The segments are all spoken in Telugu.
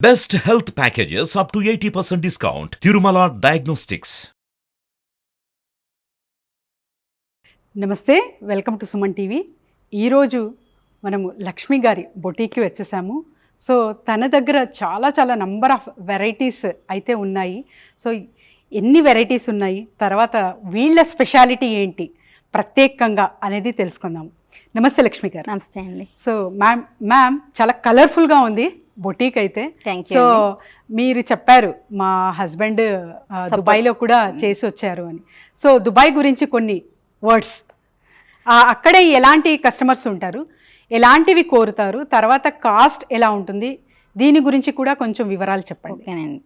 Best health packages up to 80% discount. Tirumala Diagnostics. నమస్తే, వెల్కమ్ టు సుమన్ టీవీ. ఈరోజు మనము లక్ష్మి గారి బొటీక్కి వచ్చేసాము. సో తన దగ్గర చాలా నంబర్ ఆఫ్ వెరైటీస్ అయితే ఉన్నాయి. సో ఎన్ని వెరైటీస్ ఉన్నాయి, తర్వాత వీళ్ళ స్పెషాలిటీ ఏంటి ప్రత్యేకంగా అనేది తెలుసుకుందాం. నమస్తే లక్ష్మి గారు. నమస్తే అండి. సో మ్యామ్ చాలా కలర్ఫుల్గా ఉంది బొటీక్ అయితే. సో మీరు చెప్పారు మా హస్బెండ్ దుబాయ్లో కూడా చేసి వచ్చారు అని. సో దుబాయ్ గురించి కొన్ని వర్డ్స్, అక్కడే ఎలాంటి కస్టమర్స్ ఉంటారు, ఎలాంటివి కోరుతారు, తర్వాత కాస్ట్ ఎలా ఉంటుంది, దీని గురించి కూడా కొంచెం వివరాలు చెప్పండి. ఓకేనండి.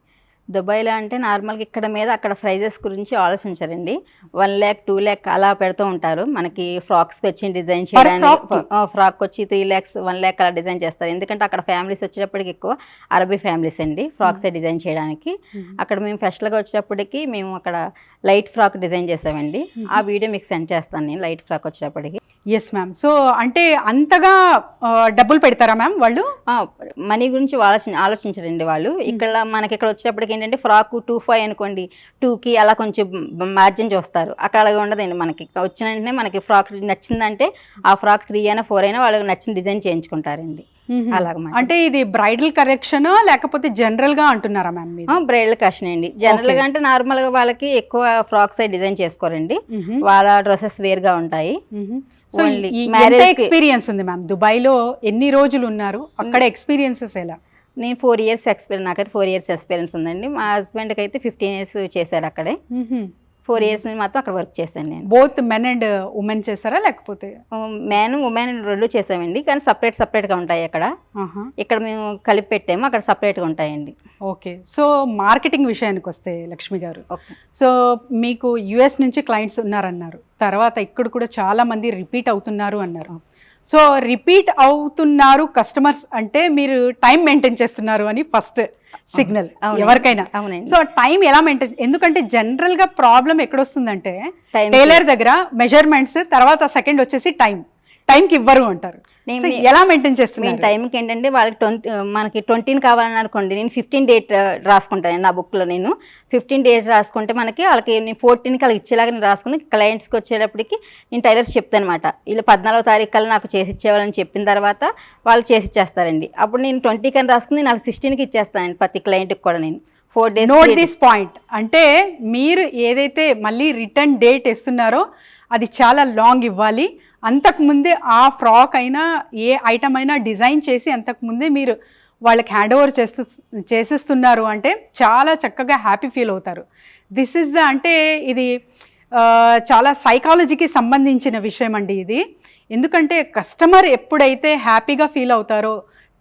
దుబాయ్లో అంటే నార్మల్గా ఇక్కడ మీద అక్కడ ప్రైజెస్ గురించి ఆలోచించారండి. 1 lakh 2 lakh అలా పెడుతూ ఉంటారు. మనకి ఫ్రాక్స్కి వచ్చి డిజైన్ చేయడానికి ఫ్రాక్ వచ్చి 3 lakhs 1 lakh అలా డిజైన్ చేస్తారు. ఎందుకంటే అక్కడ ఫ్యామిలీస్ వచ్చేటప్పటికి ఎక్కువ అరబీ ఫ్యామిలీస్ అండి ఫ్రాక్స్ డిజైన్ చేయడానికి. అక్కడ మేము ఫ్రెష్గా వచ్చేటప్పటికి మేము అక్కడ లైట్ ఫ్రాక్ డిజైన్ చేసామండి. ఆ వీడియో మీకు సెండ్ చేస్తాను నేను, లైట్ ఫ్రాక్ వచ్చేటప్పటికి. Yes ma'am. సో అంటే అంతగా డబ్బులు పెడతారా మ్యామ్ వాళ్ళు? మనీ గురించి ఆలోచించరండి వాళ్ళు. ఇక్కడ మనకి ఇక్కడ వచ్చేటప్పటికి ఏంటంటే ఫ్రాక్ 2.5 అనుకోండి, 2కి అలా కొంచెం మార్జిన్ చూస్తారు. అక్కడ అలాగే ఉండదండి. మనకి వచ్చిన వెంటనే మనకి ఫ్రాక్ నచ్చిందంటే ఆ ఫ్రాక్ 3 అయినా 4 అయినా వాళ్ళకి నచ్చిన డిజైన్ చేయించుకుంటారండి. అలాగమాట. అంటే ఇది బ్రైడల్ కలెక్షన్ లేకపోతే జనరల్ గా అంటున్నారా మ్యామ్? బ్రైడల్ కలెక్షన్ అండి. జనరల్ గా అంటే నార్మల్ గా వాళ్ళకి ఎక్కువ ఫ్రాక్స్ డిజైన్ చేసుకోరండి, వాళ్ళ డ్రెస్సెస్ వేరుగా ఉంటాయి. సో ఎక్స్పీరియన్స్ ఉంది మ్యామ్ దుబాయ్ లో? ఎన్ని రోజులు ఉన్నారు అక్కడ? ఎక్స్పీరియన్సెస్ ఎలా? నేను 4 years ఎక్స్పీరియన్స్, నాకైతే 4 years ఎక్స్పీరియన్స్ ఉందండి. మా హస్బెండ్కి అయితే 15 years చేశారు అక్కడే. 4 years మాత్రం అక్కడ వర్క్ చేశాను నేను. బోత్ మెన్ అండ్ ఉమెన్ చేశారా లేకపోతే? మ్యాన్ ఉమెన్ 2 చేసామండి, కానీ సపరేట్గా ఉంటాయి అక్కడ. ఇక్కడ మేము కలిపి పెట్టాము, అక్కడ సపరేట్గా ఉంటాయండి. ఓకే. సో మార్కెటింగ్ విషయానికి వస్తే లక్ష్మి గారు, సో మీకు యుఎస్ నుంచి క్లయింట్స్ ఉన్నారన్నారు, తర్వాత ఇక్కడ కూడా చాలా మంది రిపీట్ అవుతున్నారు అన్నారు. సో రిపీట్ అవుతున్నారు కస్టమర్స్ అంటే మీరు టైం మెయింటైన్ చేస్తున్నారు అని ఫస్ట్ సిగ్నల్ ఎవరికైనా. సో టైం ఎలా మెయింటైన్, ఎందుకంటే జనరల్ గా ప్రాబ్లం ఎక్కడొస్తుందంటే టైలర్ దగ్గర మెజర్మెంట్స్, తర్వాత సెకండ్ వచ్చేసి టైంకి ఇవ్వరు అంటారు. ఎలా మెయింటైన్ చేస్తున్నాను? టైంకి ఏంటంటే వాళ్ళకి మనకి 20 కావాలని అనుకోండి, నేను 15 date రాసుకుంటాను నా బుక్లో. నేను 15 date రాసుకుంటే మనకి వాళ్ళకి నేను 14కి వాళ్ళకి ఇచ్చేలాగా నేను రాసుకుని క్లయింట్స్కి వచ్చేటప్పటికి నేను టైలర్స్ చెప్తాను అనమాట. వీళ్ళు 14వ తారీఖు కల్లా నాకు చేసి ఇచ్చేవాళ్ళని చెప్పిన తర్వాత వాళ్ళు చేసి ఇచ్చేస్తారండి. అప్పుడు నేను 20కి అని రాసుకుని నాకు 16కి ఇచ్చేస్తాను ప్రతి క్లయింట్కి కూడా. నేను 4 days. Note this point. అంటే మీరు ఏదైతే మళ్ళీ రిటర్న్ డేట్ ఇస్తున్నారో అది చాలా లాంగ్ ఇవ్వాలి. అంతకుముందే ఆ ఫ్రాక్ అయినా ఏ ఐటమ్ అయినా డిజైన్ చేసి అంతకుముందే మీరు వాళ్ళకి హ్యాండ్ ఓవర్ చేసేస్తున్నారు అంటే చాలా చక్కగా హ్యాపీ ఫీల్ అవుతారు. దిస్ ఇస్ అంటే ఇది చాలా సైకాలజీకి సంబంధించిన విషయం అండి ఇది. ఎందుకంటే కస్టమర్ ఎప్పుడైతే హ్యాపీగా ఫీల్ అవుతారో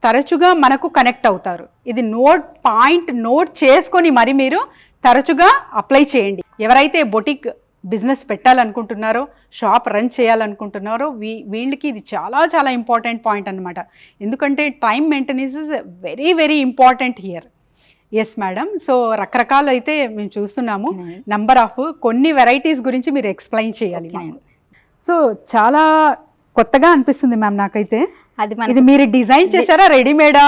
తరచుగా మనకు కనెక్ట్ అవుతారు. ఇది నోట్ చేసుకొని మరి మీరు తరచుగా అప్లై చేయండి. ఎవరైతే బొటిక్ బిజినెస్ పెట్టాలనుకుంటున్నారో, షాప్ రన్ చేయాలనుకుంటున్నారో వీళ్ళకి ఇది చాలా ఇంపార్టెంట్ పాయింట్ అనమాట. ఎందుకంటే time maintenance is very important here. Yes madam. So రకరకాలు అయితే మేము చూస్తున్నాము, నంబర్ ఆఫ్ కొన్ని వెరైటీస్ గురించి మీరు ఎక్స్ప్లెయిన్ చేయాలి. సో చాలా కొత్తగా అనిపిస్తుంది మ్యామ్ నాకైతే. ఇది మీరు డిజైన్ చేశారా, రెడీమేడా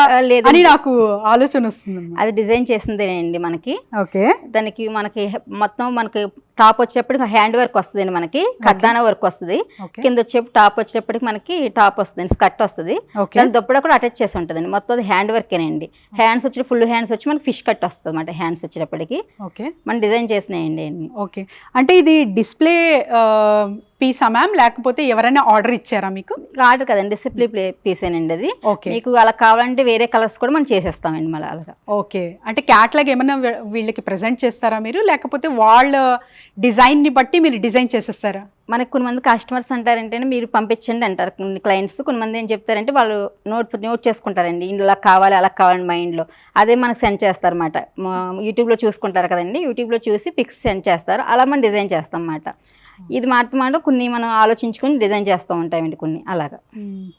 అని నాకు ఆలోచన వస్తుంది. అది డిజైన్ చేసిందేనండి మనకి. ఓకే. దానికి మనకి మొత్తం మనకి టాప్ వచ్చేప్పటికి హ్యాండ్ వర్క్ వస్తుంది, మనకి ఖద్దానా వర్క్ వస్తుంది. కింద వచ్చేప్పుడు టాప్ వచ్చేప్పటికి మనకి టాప్ వస్తుంది, స్కర్ట్ వస్తుంది. దాని దొప్పడ కూడా అటాచ్ చేసి ఉంటుందండి. మొత్తం అది హ్యాండ్ వర్కేనండి. హ్యాండ్స్ వచ్చి ఫుల్ హ్యాండ్స్ వచ్చి మనకి ఫిష్ కట్ వస్తుంది అన్నమాట. హ్యాండ్స్ వచ్చేటప్పటికి మనం డిజైన్ చేసినాయండి. ఓకే. అంటే ఇది డిస్ప్లే పీసా మ్యామ్ లేకపోతే ఎవరైనా ఆర్డర్ ఇచ్చారా మీకు? ఆర్డర్ కదండి, డిస్ప్లే పీసేనండి అది. మీకు అలా కావాలంటే వేరే కలర్స్ కూడా మనం చేసేస్తామండి మళ్ళీ అలాగా. ఓకే. అంటే క్యాట్లాగ్ ఏమన్నా వీళ్ళకి ప్రెజెంట్ చేస్తారా మీరు, లేకపోతే వాళ్ళ డిజైన్ని బట్టి మీరు డిజైన్ చేసేస్తారా? మనకు కొంతమంది కస్టమర్స్ అంటారంటే మీరు పంపించండి అంటారు క్లయింట్స్. కొంతమంది ఏం చెప్తారంటే వాళ్ళు నోట్ చేసుకుంటారండి, ఇలా కావాలి అలా కావాలండి మైండ్లో. అదే మనకు సెండ్ చేస్తారన్నమాట. యూట్యూబ్లో చూసుకుంటారు కదండి, యూట్యూబ్లో చూసి పిక్స్ సెండ్ చేస్తారు, అలా మనం డిజైన్ చేస్తాం అన్నమాట. ఇది మాత్రం కొన్ని మనం ఆలోచించుకొని డిజైన్ చేస్తూ ఉంటామండి కొన్ని అలాగా.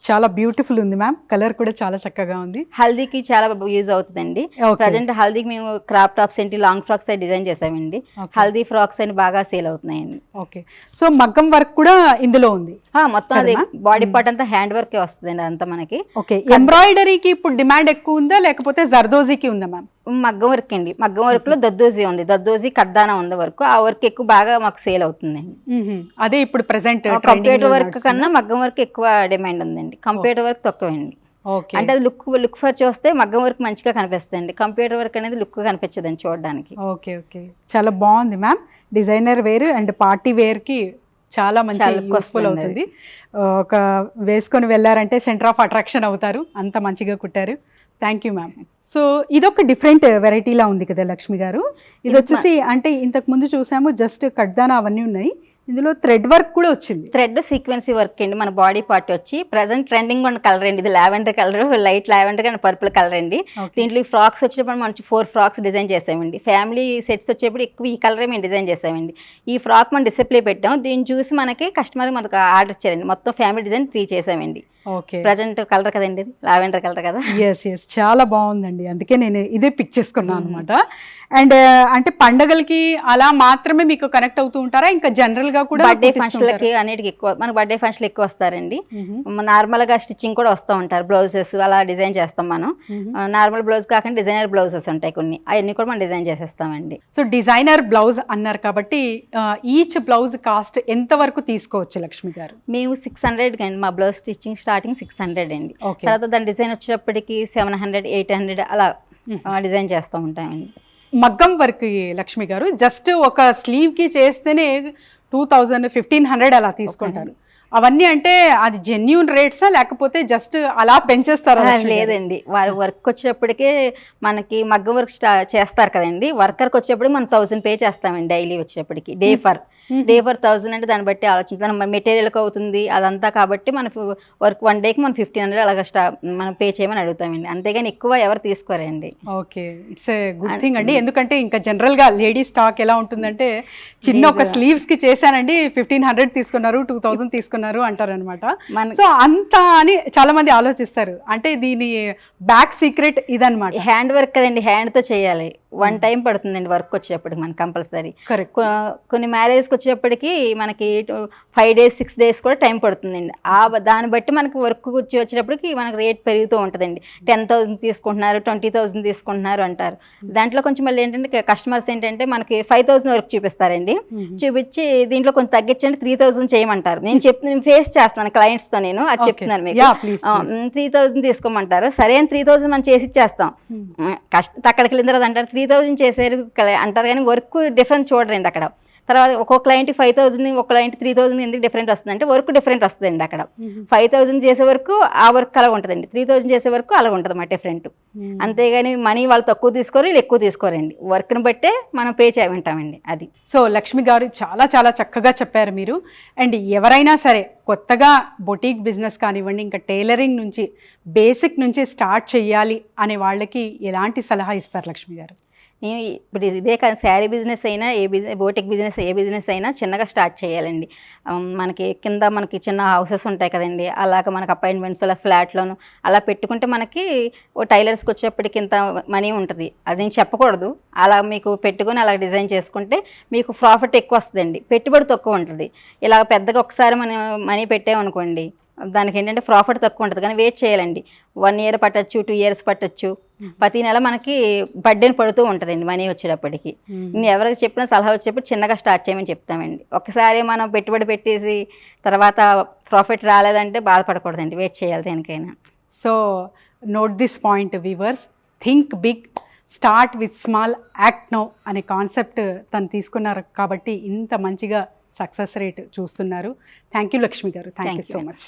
చాలా బ్యూటిఫుల్ ఉంది మ్యామ్, కలర్ కూడా చాలా చక్కగా ఉంది. హల్దీకి చాలా యూజ్ అవుతుందండి. ప్రజెంట్ హల్దీకి మేము క్రాప్ టాప్స్ ఏంటి లాంగ్ ఫ్రాక్స్ అయి డిజైన్ చేసామండి. హల్దీ ఫ్రాక్స్ అని బాగా సేల్ అవుతున్నాయండి. ఓకే, సో మగ్గం వర్క్ కూడా ఇందులో ఉంది మొత్తం అది బాడీ పార్ట్ అంతా హ్యాండ్ వర్క్ వస్తుందండి అంతా మనకి. ఓకే, ఎంబ్రాయిడరీకి ఇప్పుడు డిమాండ్ ఎక్కువ ఉందా లేకపోతే జర్దోజీకి ఉందా మ్యామ్? మగ్గం వర్క్ అండి, మగ్గం వర్క్ లో దద్దోజీ ఉంది, దద్దోజీ కర్దానా ఉంది వర్క్, ఆ వర్క్ ఎక్కువ బాగా మాకు సేల్ అవుతుందండి. అదే ఇప్పుడు ప్రెసెంట్ కంప్యూటర్ వర్క్ కన్నా మగ్గం వర్క్ ఎక్కువ డిమాండ్ ఉందండి, కంప్యూటర్ వర్క్ తక్కువండి. అంటే అది లుక్ ఫర్ చూస్తే మగ్గం వర్క్ మంచిగా కనిపిస్తుంది, కంప్యూటర్ వర్క్ అనేది లుక్ కనిపించదండి చూడడానికి. ఓకే ఓకే, చాలా బాగుంది ma'am. Designer wear and party wear కి చాలా మంచి యూస్ఫుల్ అవుతుంది. ఒక వేసుకొని వెళ్ళారంటే సెంటర్ ఆఫ్ అట్రాక్షన్ అవుతారు, అంత మంచిగా కుట్టారు. Thank you ma'am. సో ఇదొక డిఫరెంట్ వెరైటీలా ఉంది కదా లక్ష్మి గారు. ఇది వచ్చేసి అంటే ఇంతకు ముందు చూసాము జస్ట్ కడ్దానా అవన్నీ ఉన్నాయి, ఇందులో థ్రెడ్ వర్క్ కూడా వచ్చింది. థ్రెడ్ సీక్వెన్సీ వర్క్ అండి. మన బాడీ పార్ట్ వచ్చి ప్రెసెంట్ ట్రెండింగ్ ఉన్న కలర్ అండి, ఇది lavender colour, light lavender and purple colour అండి. దీంట్లో ఈ ఫ్రాక్స్ వచ్చేటప్పుడు మంచి 4 ఫ్రాక్స్ డిజైన్ చేసామండి. ఫ్యామిలీ సెట్స్ వచ్చేప్పుడు ఎక్కువ ఈ కలరే మేము డిజైన్ చేసామండి. ఈ ఫ్రాక్ మనం డిస్ప్లే పెట్టాం, దీన్ని చూసి మనకి కస్టమర్ మనకు ఆర్డర్ ఇచ్చారండి. మొత్తం ఫ్యామిలీ డిజైన్ 3 చేసామండి. ఓకే, ప్రజెంట్ కలర్ కదండి, ఇది లావెండర్ కలర్ కదా. ఎస్ చాలా బాగుందండి, అందుకే నేను ఇదే పిక్ చేసుకున్నాను అనమాట. అండ్ అంటే పండగలకి అలా మాత్రమే మీకు కనెక్ట్ అవుతూ ఉంటారా, ఇంకా జనరల్ గా కూడా బర్త్డే ఫంక్షన్లకి అన్నిటికి ఎక్కువ, మన బర్త్డే ఫంక్షన్లు ఎక్కువ వస్తారండి. నార్మల్ గా స్టిచ్చింగ్ కూడా వస్తూ ఉంటారు, బ్లౌజెస్ అలా డిజైన్ చేస్తాం మనం. నార్మల్ బ్లౌజ్ కాకుండా డిజైనర్ బ్లౌజెస్ ఉంటాయి కొన్ని, అవన్నీ కూడా మనం డిజైన్ చేసేస్తామండి. సో డిజైనర్ బ్లౌజ్ అన్నారు కాబట్టి ఈచ్ బ్లౌజ్ కాస్ట్ ఎంత వరకు తీసుకోవచ్చు లక్ష్మి గారు? మేము 600 అండి, మా బ్లౌజ్ స్టిచ్చింగ్ స్టార్టింగ్ 600 అండి. తర్వాత దాని డిజైన్ వచ్చేటప్పటికి 700, 800 అలా డిజైన్ చేస్తూ ఉంటామండి. మగ్గం వర్క్ లక్ష్మి గారు జస్ట్ ఒక స్లీవ్ కి చేస్తేనే 2000, 1500 అలా తీసుకుంటారు. అవన్నీ అంటే అది జెన్యూన్ రేట్సా లేకపోతే జస్ట్ అలా పెంచేస్తారా? లేదండి, వారు వర్క్ వచ్చేటప్పటికే మనకి మగ్గం వర్క్ చేస్తారు కదండి, వర్కర్కి వచ్చేప్పుడు మనం 1000 పే చేస్తామండి డైలీ వచ్చేటప్పటికి. డే ఫర్ 1000 అంటే దాన్ని బట్టి ఆలోచించాలి, మన మెటీరియల్కి అవుతుంది అదంతా. కాబట్టి మనకు వర్క్ 1 డేకి మనం 1500 అలాగా మనం పే చేయమని అడుగుతామండి, అంతేగాని ఎక్కువ ఎవరు తీసుకోరండి. Okay, it's a good thing అండి. ఎందుకంటే ఇంకా జనరల్ గా లేడీస్ స్టాక్ ఎలా ఉంటుందంటే చిన్న ఒక స్లీవ్స్ కి చేశానండి 1500 తీసుకున్నారు, 2000 తీసుకున్నారు అంటారనమాట. సో అంత అని చాలా మంది ఆలోచిస్తారు. అంటే దీని బ్యాక్ సీక్రెట్ ఇదనమాట, హ్యాండ్ వర్క్ కదండి, హ్యాండ్ తో చేయాలి. 1 టైం పడుతుందండి వర్క్ వచ్చేప్పటికి మనకి కంపల్సరీ. కొన్ని మ్యారేజ్కి వచ్చేప్పటికి మనకి 5 days 6 days కూడా టైం పడుతుందండి. దాన్ని బట్టి మనకి వర్క్ వచ్చేటప్పటికి మనకి రేట్ పెరుగుతూ ఉంటుందండి. 10,000 తీసుకుంటున్నారు, 20,000 తీసుకుంటున్నారు అంటారు. దాంట్లో కొంచెం మళ్ళీ ఏంటంటే కస్టమర్స్ ఏంటంటే మనకి 5,000 వరకు చూపిస్తారండి, చూపించి దీంట్లో కొంచెం తగ్గించండి 3,000 చేయమంటారు. నేను ఫేస్ చేస్తున్నాను క్లయింట్స్ తో, నేను అది చెప్తున్నాను మీకు. 3,000 తీసుకోమంటారు, సరే అని 3,000 మనం చేసి ఇచ్చేస్తాం. అక్కడికి వెళ్ళిన తర్వాత అంటారు 3,000 చేసేది అంటారు, కానీ వర్క్ డిఫరెంట్ చూడరండి అక్కడ. తర్వాత ఒక్కొక్క క్లయింట్ 5,000, ఒక క్లయింట్ 3,000 ఎందుకు డిఫరెంట్ వస్తుంది అంటే వర్క్ డిఫరెంట్ వస్తుందండి అక్కడ. 5,000 చేసే వరకు ఆ వర్క్ అలా ఉంటుందండి, 3,000 చేసే వరకు అలా ఉంటుంది మా డిఫరెంట్. అంతేగాని మనీ వాళ్ళు తక్కువ తీసుకోరు, వీళ్ళు ఎక్కువ తీసుకోరండి, వర్క్ని బట్టే మనం పే చేయమంటామండి అది. సో లక్ష్మి గారు చాలా చాలా చక్కగా చెప్పారు మీరు. అండ్ ఎవరైనా సరే కొత్తగా బొటీక్ బిజినెస్ కానివ్వండి, ఇంకా టైలరింగ్ నుంచి బేసిక్ నుంచి స్టార్ట్ చేయాలి అనే వాళ్ళకి ఎలాంటి సలహా ఇస్తారు లక్ష్మి గారు? నేను ఇప్పుడు ఇదే కాదు, శారీ బిజినెస్ అయినా ఏ బిజినెస్, బోటిక్ బిజినెస్ ఏ బిజినెస్ అయినా చిన్నగా స్టార్ట్ చేయాలండి. మనకి కింద మనకి చిన్న హౌసెస్ ఉంటాయి కదండి, అలాగ మనకి అపాయింట్మెంట్స్ అలా ఫ్లాట్లోను అలా పెట్టుకుంటే మనకి ఓ టైలర్స్కి వచ్చేప్పటికి ఇంత మనీ ఉంటుంది, అది నేను చెప్పకూడదు. అలా మీకు పెట్టుకొని అలా డిజైన్ చేసుకుంటే మీకు ప్రాఫిట్ ఎక్కువ వస్తుందండి, పెట్టుబడి తక్కువ ఉంటుంది. ఇలా పెద్దగా ఒకసారి మనం మనీ పెట్టామనుకోండి దానికి ఏంటంటే ప్రాఫిట్ తక్కువ ఉంటుంది, కానీ వెయిట్ చేయాలండి. 1 year పట్టచ్చు, 2 years పట్టచ్చు. ప్రతి నెల మనకి బర్డెన్ పడుతూ ఉంటుందండి మనీ వచ్చేటప్పటికి. నేను ఎవరికి చెప్పినా సలహా వచ్చేప్పుడు చిన్నగా స్టార్ట్ చేయమని చెప్తామండి. ఒకసారి మనం పెట్టుబడి పెట్టేసి తర్వాత ప్రాఫిట్ రాలేదంటే బాధపడకూడదండి, వెయిట్ చేయాలి దేనికైనా. So note this point viewers, think big, start with small, act now అనే కాన్సెప్ట్ తను తీసుకున్నారు కాబట్టి ఇంత మంచిగా సక్సెస్ రేట్ చూస్తున్నారు. థ్యాంక్ యూ లక్ష్మి గారు, థ్యాంక్ యూ సో మచ్.